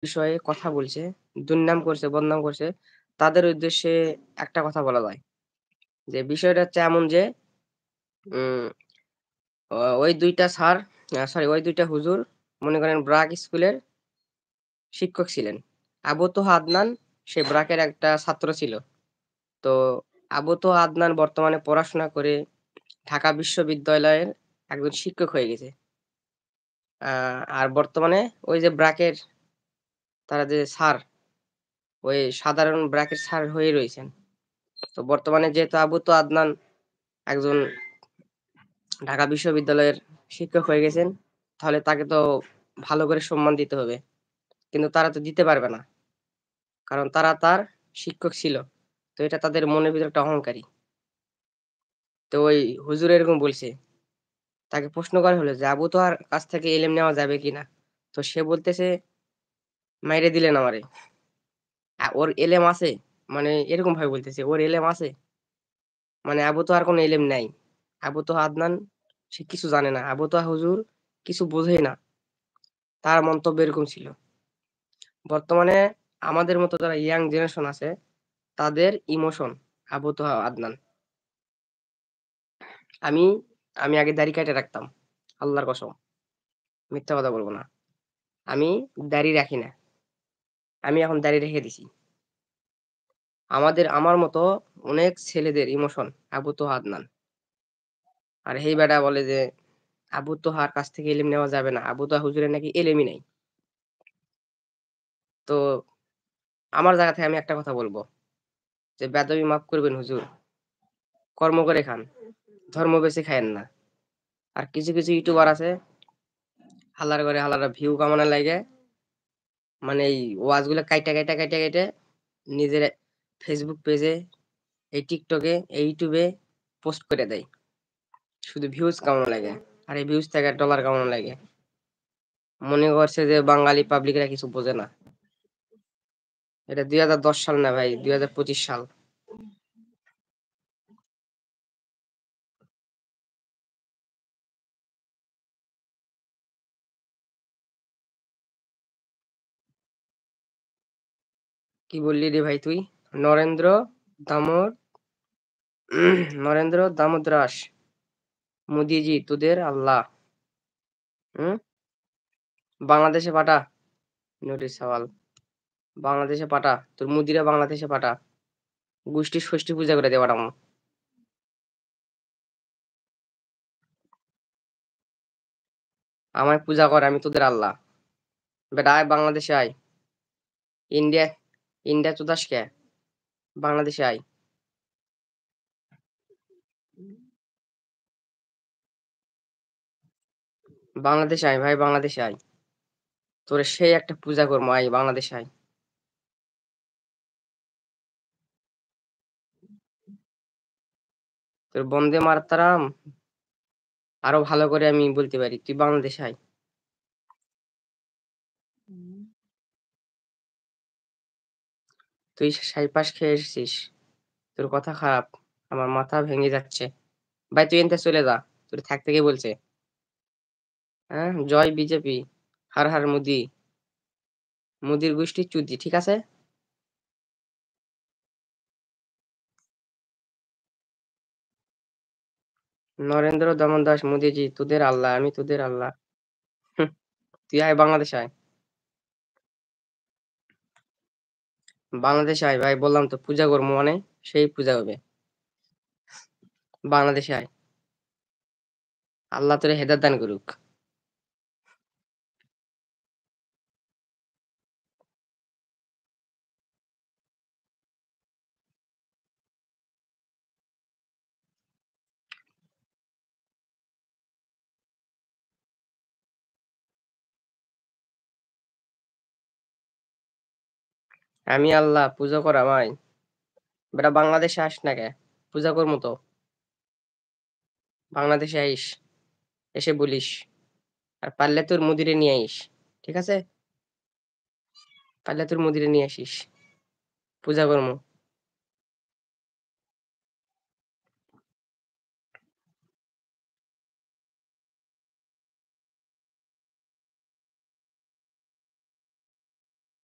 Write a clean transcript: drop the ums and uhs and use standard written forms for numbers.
বিষয়ে কথা বলছে, দুর্নাম করছে, বদনাম করছে, তাদের উদ্দেশ্যে একটা কথা বলা যায়। যে বিষয়টা হচ্ছে এমন যে উম ওই ২ টা স্যার সরি ওই ২ টা হুজুর মনে করেন ব্রাক স্কুলের শিক্ষক ছিলেন। আবু তোহা আদনান সে ব্রাকের একটা ছাত্র ছিল। তো আবু তোহা আদনান বর্তমানে পড়াশোনা করে ঢাকা বিশ্ববিদ্যালয়ের একজন শিক্ষক হয়ে গেছে। আ আর বর্তমানে ওই যে ব্রাকের তারা যে স্যার, ওই সাধারণ ব্রাকের স্যার হয়ে রয়েছেন। তো বর্তমানে যেহেতু আবু তো আদনান একজন ঢাকা বিশ্ববিদ্যালয়ের শিক্ষক হয়ে গেছেন, তাহলে তাকে তো ভালো করে সম্মান দিতে হবে। কিন্তু তারা তো দিতে পারবে না। কারণ তারা তার শিক্ষক ছিল। তো এটা তাদের মনের ভিতরে একটা অহংকারী। তো ওই হুজুর এরকম বলছে। তাকে প্রশ্ন করা হলো যে, "আবু তোহার কাছ থেকে ইলম নেওয়া যাবে কিনা?" তো সে বলতেছে, "মাইরে দিলেন আমারে। ওর এলেম আছে?" মানে এরকম ভাবে বলতেছে, "ওর এলেম আছে?" মানে আবু তোহার কোনো এলেম নাই। আবু তোহা আদনান সে কিছু জানে না। আবু তোহা হুজুর কিছু বোঝেই না। তার মন্তব্য এরকম ছিল। বর্তমানে আমাদের মতো যারা ইয়াং জেনারেশন আছে, তাদের ইমোশন আবু তোহা আদনান। আমি আমি আগে দাড়ি কাইটা রাখতাম। আল্লাহর কসম। মিথ্যা কথা বলব না। আমি দাড়ি রাখি না। আমি এখন দাড়ি রেখে দিছি। আমার মতো অনেক ছেলেদের ইমোশন আবু তোহা আদনান। আর এই বেটা বলে যে আবু তোহার কাছ থেকে ইলম নেওয়া যাবে না। আবু তোহা হুজুরের নাকি এলেমই নাই। তো আমার জায়গা থেকে আমি একটা কথা বলব যে বেয়াদবি মাফ করবেন হুজুর। কর্ম করে খান। ধর্ম বেঁচে খায়েন না। আর কিছু ইউটিউবার আছে হালার করে হালারা ভিউ কামানোর লাইগা মানে এই ওয়াজগুলা কাইটা নিজের ফেসবুক পেজে, এই টিকটকে, এই ইউটিউবে পোস্ট করে দেয়। শুধু ভিউজ কামানো লাগে। আর এই ভিউজ থেকে ডলার কামানো লাগে। মনে করছে যে বাঙালি পাবলিকরা কিছু বোঝে না। এটা ২০১০ সাল না ভাই, ২০২৫ সাল। কি বললি রে ভাই তুই? নরেন্দ্র দামোর নরেন্দ্র দামোদরাস মোদিজি তোদের আল্লাহ। হুম? বাংলাদেশে পাঠা। নোটিশ সওয়াল। বাংলাদেশে পাঠা। তোর মুদিরা বাংলাদেশে পাঠা। গোষ্ঠী ষষ্ঠী পূজা করে দিয়ে পাঠামু। আমায় পূজা কর, আমি তোদের আল্লাহ। বেটা আয় বাংলাদেশে আয়। ইন্ডিয়া ইন্ডিয়া চুদাস কে? বাংলাদেশে আয়। বাংলাদেশে আয় ভাই, বাংলাদেশে আয়। তোরে সেই একটা পূজা করবো, আয় বাংলাদেশে আয়। তোর বন্দে মাতরম আরো ভালো করে আমি বলতে পারি। তুই বাংলাদেশে আয়। তুই ছাইপাশ খেয়ে এসেছিস। তোর কথা খারাপ। আমার মাথা ভেঙে যাচ্ছে। ভাই তুই এনতে চলে যা। তোর থাকতে কে বলছে? হ্যাঁ? জয় বিজেপি। হর হর মোদি। মোদির গোষ্ঠী চুদি, ঠিক আছে? নরেন্দ্র দামোদর মোদিজি তোদের আল্লাহ, আমি তোদের আল্লাহ। হুঁ, তুই আয় বাংলাদেশে আয়। বাংলাদেশে আয় ভাই, বললাম তো পূজা করবো মানে সেই পূজা হবে। বাংলাদেশে আয়। আল্লাহ তোরে হেদায়েত দান করুক। আমি আল্লাহ পূজা করা ভাই। বেটা বাংলাদেশে আস না কে? পূজা করবো তো। বাংলাদেশে আইস। এসে বলিস। আর পারলে তোর মুদিরে নিয়ে আইস। ঠিক আছে? পারলে তোর মুদিরে নিয়ে আসিস। পূজা করবো।